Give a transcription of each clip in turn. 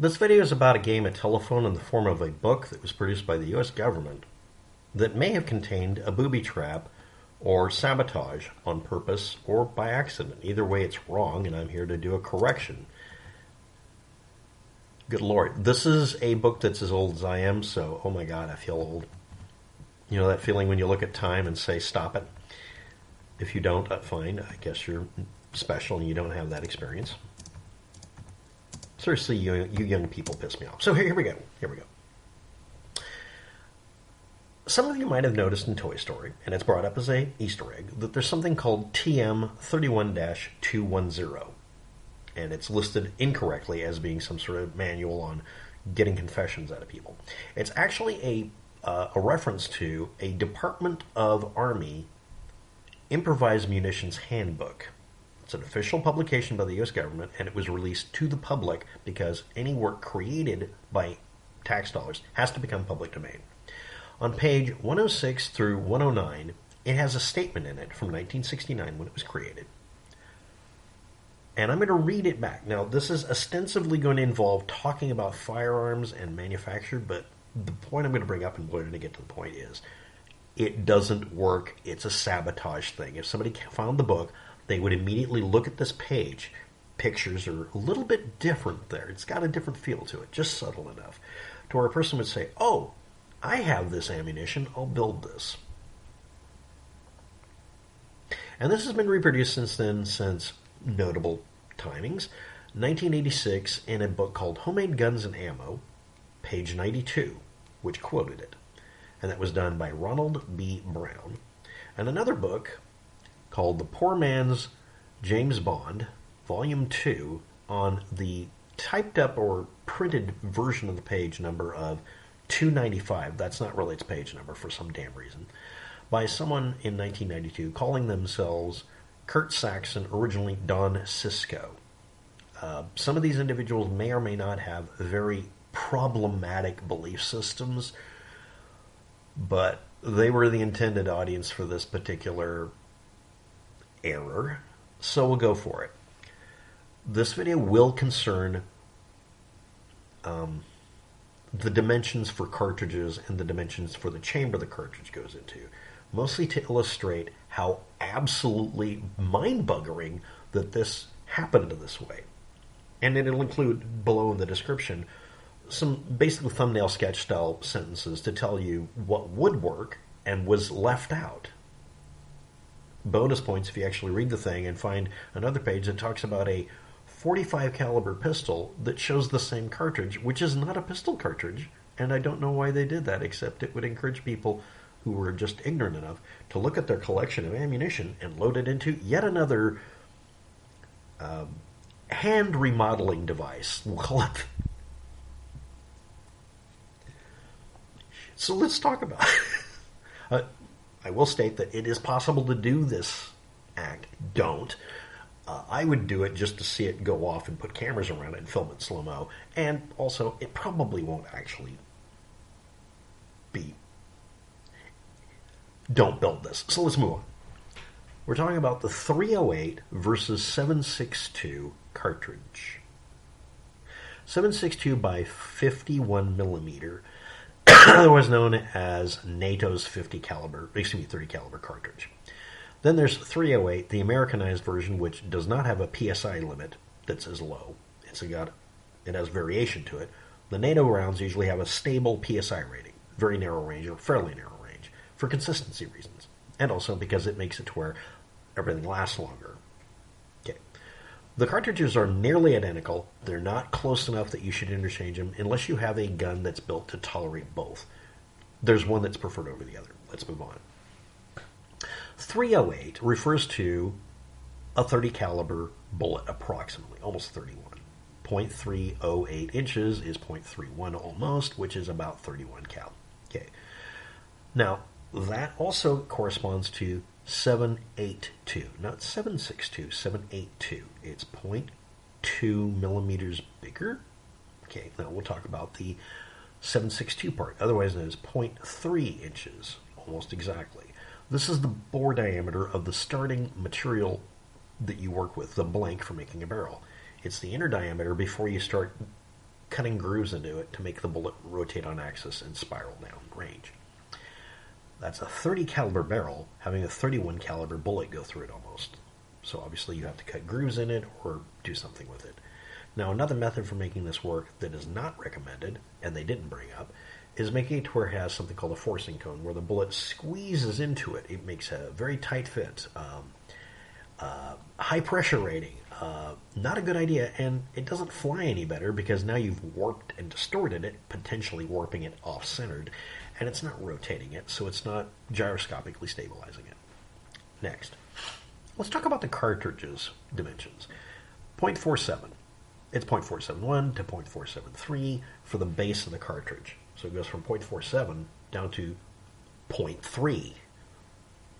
This video is about a game of telephone in the form of a book that was produced by the U.S. government that may have contained a booby trap or sabotage on purpose or by accident. Either way, it's wrong, and I'm here to do a correction. Good Lord. This is a book that's as old as I am, so, oh my God, I feel old. You know that feeling when you look at time and say, stop it? If you don't, fine. I guess you're special and you don't have that experience. Seriously, you young people piss me off. So here we go. Some of you might have noticed in Toy Story, and it's brought up as an Easter egg, that there's something called TM31-210. And it's listed incorrectly as being some sort of manual on getting confessions out of people. It's actually a reference to a Department of Army improvised-munitions-handbook. It's an official publication by the U.S. government, and it was released to the public because any work created by tax dollars has to become public domain. On page 106 through 109, it has a statement in it from 1969 when it was created. And I'm going to read it back. Now, this is ostensibly going to involve talking about firearms and manufacture, but the point I'm going to bring up and we're going to get to the point is it doesn't work. It's a sabotage thing. If somebody found the book, they would immediately look at this page. Pictures are a little bit different there. It's got a different feel to it, just subtle enough, to where a person would say, oh, I have this ammunition, I'll build this. And this has been reproduced since then, since notable timings. 1986 in a book called Homemade Guns and Ammo, page 92, which quoted it. And that was done by Ronald B. Brown. And another book called The Poor Man's James Bond, volume 2, on the typed up or printed version of the page number of 295, that's not really its page number for some damn reason, by someone in 1992 calling themselves Kurt Saxon, originally Don Sisco. Some of these individuals may or may not have very problematic belief systems, but they were the intended audience for this particular error, so we'll go for it. This video will concern the dimensions for cartridges and the dimensions for the chamber the cartridge goes into, mostly to illustrate how absolutely mind-buggering that this happened this way. And it'll include below in the description some basically thumbnail sketch style sentences to tell you what would work and was left out. Bonus points if you actually read the thing and find another page that talks about a .45 caliber pistol that shows the same cartridge, which is not a pistol cartridge, and I don't know why they did that, except it would encourage people who were just ignorant enough to look at their collection of ammunition and load it into yet another hand remodeling device. We'll call it. So let's talk about it. I will state that it is possible to do this act. Don't. I would do it just to see it go off and put cameras around it and film it slow-mo. And also, it probably won't actually be. Don't build this. So let's move on. We're talking about the 308 versus 7.62 cartridge. 7.62 by 51 millimeter, otherwise known as NATO's 30 caliber cartridge. Then there's 308, the Americanized version, which does not have a PSI limit that's as low. It has variation to it. The NATO rounds usually have a stable PSI rating, very narrow range or fairly narrow range, for consistency reasons, and also because it makes it to where everything lasts longer. Okay. The cartridges are nearly identical. They're not close enough that you should interchange them unless you have a gun that's built to tolerate both. There's one that's preferred over the other. Let's move on. 308 refers to a 30 caliber bullet, approximately, almost 31. 0.308 inches is 0.31 almost, which is about 31 cal. Okay. Now, that also corresponds to 7.82, not 7.62, 7.82. It's 0.2 millimeters bigger. Okay, now we'll talk about the 7.62 part, otherwise known as 0.3 inches, almost exactly. This is the bore diameter of the starting material that you work with, the blank for making a barrel. It's the inner diameter before you start cutting grooves into it to make the bullet rotate on axis and spiral down range. That's a 30 caliber barrel having a 31 caliber bullet go through it almost. So obviously you have to cut grooves in it or do something with it. Now another method for making this work that is not recommended, and they didn't bring up, is making it to where it has something called a forcing cone, where the bullet squeezes into it. It makes a very tight fit. High pressure rating. Not a good idea, and it doesn't fly any better because now you've warped and distorted it, potentially warping it off-centered, and it's not rotating it, so it's not gyroscopically stabilizing it. Next, let's talk about the cartridge's dimensions. 0.47. It's 0.471 to 0.473 for the base of the cartridge. So it goes from 0.47 down to 0.3.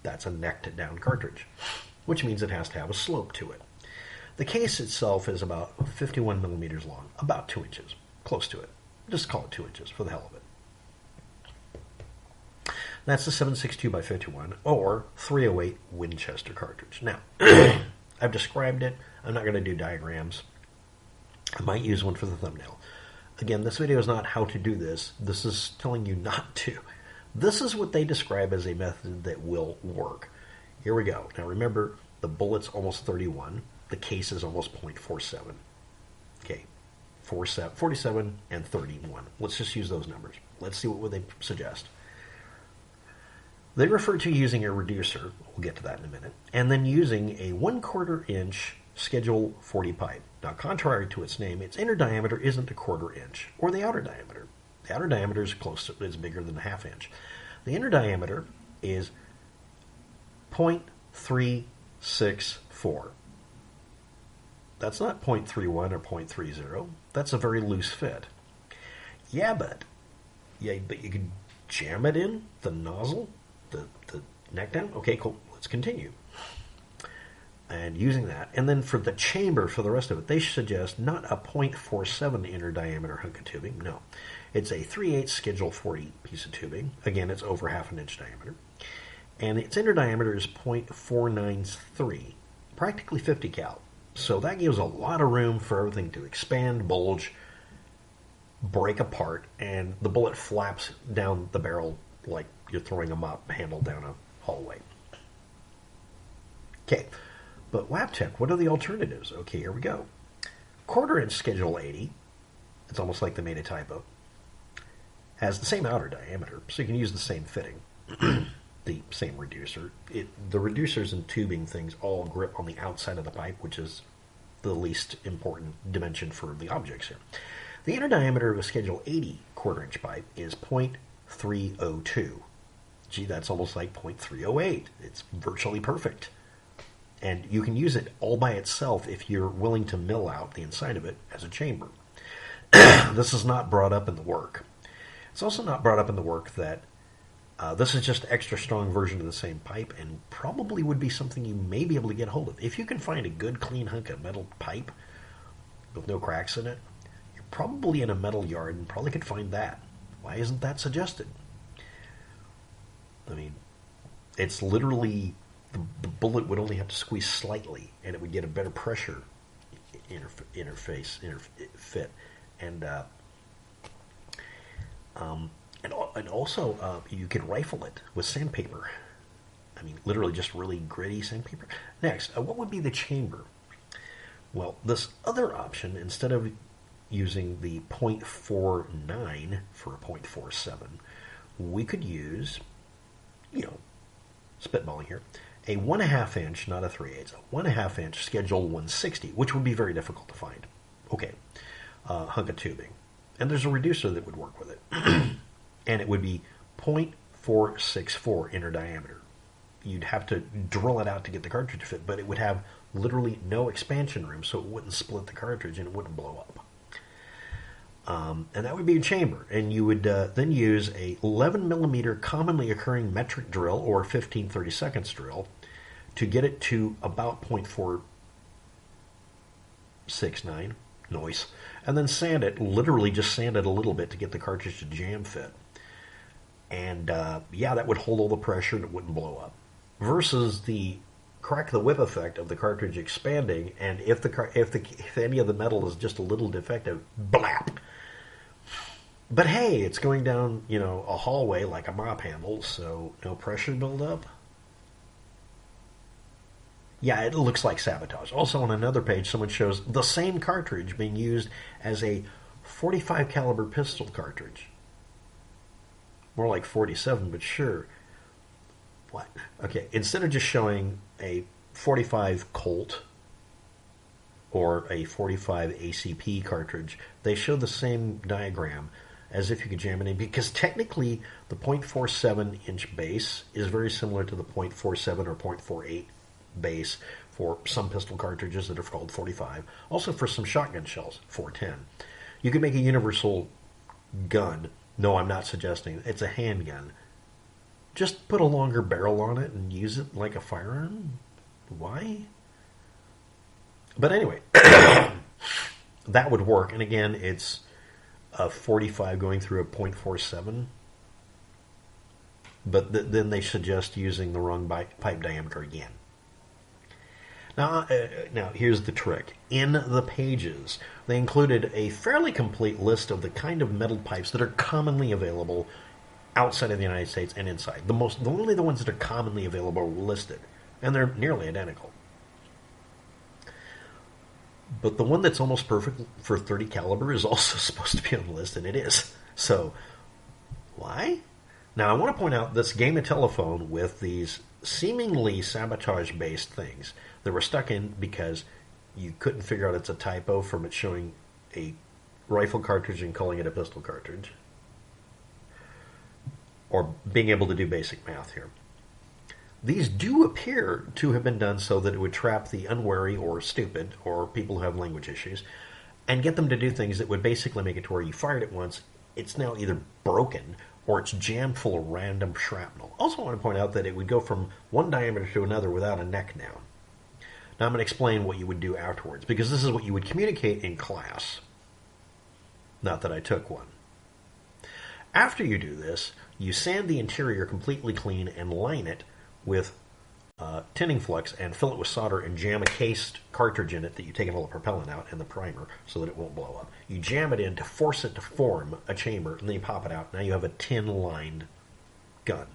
That's a necked-down cartridge, which means it has to have a slope to it. The case itself is about 51 millimeters long, about 2 inches, close to it. Just call it 2 inches for the hell of it. That's the 7.62 by 51 or 308 Winchester cartridge. Now, I've described it. I'm not going to do diagrams. I might use one for the thumbnail. Again, this video is not how to do this. This is telling you not to. This is what they describe as a method that will work. Here we go. Now remember, the bullet's almost 31. The case is almost 0.47. Okay, 47 and 31. Let's just use those numbers. Let's see what they suggest. They refer to using a reducer, we'll get to that in a minute, and then using a 1/4 inch Schedule 40 pipe. Now, contrary to its name, its inner diameter isn't a 1/4 inch, or the outer diameter. The outer diameter is is bigger than a 1/2 inch. The inner diameter is 0.364. That's not 0.31 or 0.30. That's a very loose fit. But you can jam it in the nozzle, the neck down. Okay, cool. Let's continue. And using that, and then for the chamber, for the rest of it, they suggest not a 0.47 inner diameter hunk of tubing. No, it's a 3/8 Schedule 40 piece of tubing. Again, it's over 1/2 inch diameter, and its inner diameter is 0.493, practically 50 cal. So that gives a lot of room for everything to expand, bulge, break apart, and the bullet flaps down the barrel like you're throwing a mop handle down a hallway. Okay, but Waptec, what are the alternatives? Okay, here we go. 1/4 inch Schedule 80, it's almost like they made a typo, has the same outer diameter, so you can use the same fitting, the same reducer. The reducers and tubing things all grip on the outside of the pipe, which is the least important dimension for the objects here. The inner diameter of a Schedule 80 1/4 inch pipe is 0.302. Gee, that's almost like 0.308. It's virtually perfect. And you can use it all by itself if you're willing to mill out the inside of it as a chamber. This is not brought up in the work. It's also not brought up in the work that this is just an extra strong version of the same pipe and probably would be something you may be able to get hold of. If you can find a good clean hunk of metal pipe with no cracks in it, you're probably in a metal yard and probably could find that. Why isn't that suggested? I mean, it's literally... The bullet would only have to squeeze slightly, and it would get a better pressure fit, and also you could rifle it with sandpaper. I mean, literally just really gritty sandpaper. Next, what would be the chamber? Well, this other option, instead of using the 0.49 for a 0.47, we could use, spitballing here, a 1/2 inch, not a 3/8, a 1/2 inch Schedule 160, which would be very difficult to find. Okay, hunk of tubing. And there's a reducer that would work with it. And it would be 0.464 inner diameter. You'd have to drill it out to get the cartridge to fit, but it would have literally no expansion room, so it wouldn't split the cartridge and it wouldn't blow up. And that would be a chamber. And you would then use a 11 millimeter commonly occurring metric drill or 15/32 drill to get it to about 0.469, noise, and then sand it, literally just sand it a little bit to get the cartridge to jam fit. And that would hold all the blue and it wouldn't blow up. Versus the crack the whip effect of the cartridge expanding, and if any of the metal is just a little defective, blap, But hey, it's going down, a hallway like a mop handle, so no pressure buildup. Yeah, it looks like sabotage. Also, on another page, someone shows the same cartridge being used as a 45 caliber pistol cartridge. More like 47, but sure. What? Okay, instead of just showing a 45 Colt or a 45 ACP cartridge, they show the same diagram as if you could jam it in, because technically the .47 inch base is very similar to the .47 or .48 base for some pistol cartridges that are called 45. Also for some shotgun shells, 410. You can make a universal gun. No, I'm not suggesting it's a handgun. Just put a longer barrel on it and use it like a firearm. Why? But anyway, that would work. And again, it's a 45 going through a .47. But then they suggest using the wrong pipe diameter again. Now, here's the trick. In the pages, they included a fairly complete list of the kind of metal pipes that are commonly available outside of the United States and inside. Only the ones that are commonly available are listed, and they're nearly identical. But the one that's almost perfect for 30 caliber is also supposed to be on the list, and it is. So, why? Now, I want to point out this game of telephone with these seemingly sabotage-based things that were stuck in because you couldn't figure out it's a typo from it showing a rifle cartridge and calling it a pistol cartridge. Or being able to do basic math here. These do appear to have been done so that it would trap the unwary or stupid or people who have language issues and get them to do things that would basically make it to where you fired it once, it's now either broken or it's jammed full of random shrapnel. Also, I want to point out that it would go from one diameter to another without a neck down. Now, I'm going to explain what you would do afterwards, because this is what you would communicate in class. Not that I took one. After you do this, you sand the interior completely clean and line it with tinning flux and fill it with solder and jam a cased cartridge in it that you've taken all the propellant out and the primer so that it won't blow up. You jam it in to force it to form a chamber, and then you pop it out. Now you have a tin-lined gun.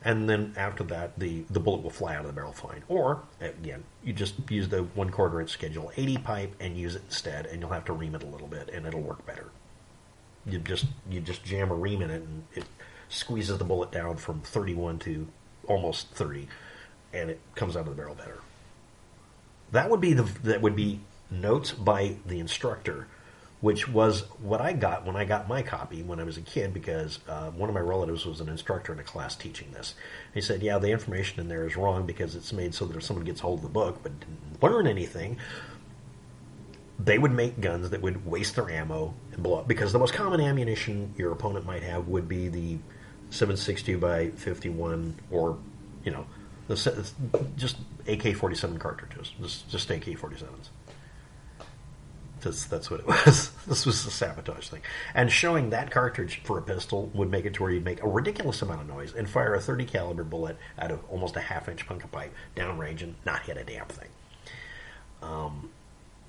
And then after that, the bullet will fly out of the barrel fine. Or, again, you just use the 1/4 inch Schedule 80 pipe and use it instead, and you'll have to ream it a little bit, and it'll work better. You just jam a ream in it, and it squeezes the bullet down from 31 to almost 30, and it comes out of the barrel better. That would be notes by the instructor, which was what I got when I got my copy when I was a kid, because one of my relatives was an instructor in a class teaching this. He said, yeah, the information in there is wrong because it's made so that if someone gets hold of the book but didn't learn anything, they would make guns that would waste their ammo and blow up. Because the most common ammunition your opponent might have would be the 7.62 by 51, or just AK-47 cartridges, just AK-47s. That's what it was. This was a sabotage thing. And showing that cartridge for a pistol would make it to where you'd make a ridiculous amount of noise and fire a 30 caliber bullet out of almost a half-inch punka pipe downrange and not hit a damn thing.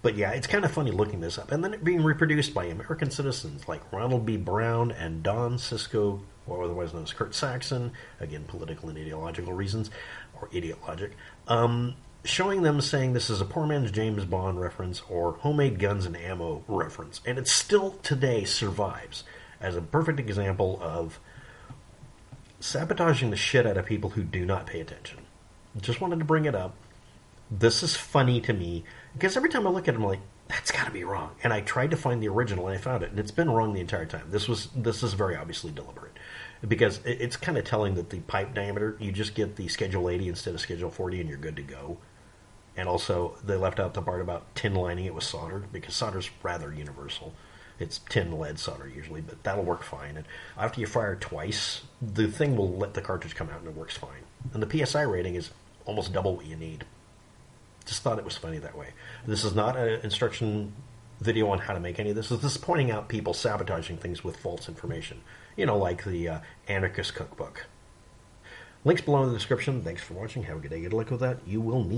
But yeah, it's kind of funny looking this up. And then it being reproduced by American citizens like Ronald B. Brown and Don Sisco, or otherwise known as Kurt Saxon, again, political and ideological reasons, or ideologic, showing them saying this is a poor man's James Bond reference or homemade guns and ammo reference. And it still today survives as a perfect example of sabotaging the shit out of people who do not pay attention. Just wanted to bring it up. This is funny to me, because every time I look at it, I'm like, that's got to be wrong. And I tried to find the original, and I found it, and it's been wrong the entire time. This is very obviously deliberate, because it's kind of telling that the pipe diameter, you just get the Schedule 80 instead of Schedule 40, and you're good to go. And also, they left out the part about tin lining it with solder, because solder's rather universal. It's tin lead solder usually, but that'll work fine. And after you fire twice, the thing will let the cartridge come out, and it works fine. And the PSI rating is almost double what you need. Just thought it was funny that way. This is not an instruction video on how to make any of this. This is pointing out people sabotaging things with false information. Like the Anarchist Cookbook. Links below in the description. Thanks for watching. Have a good day. Good luck with that. You will need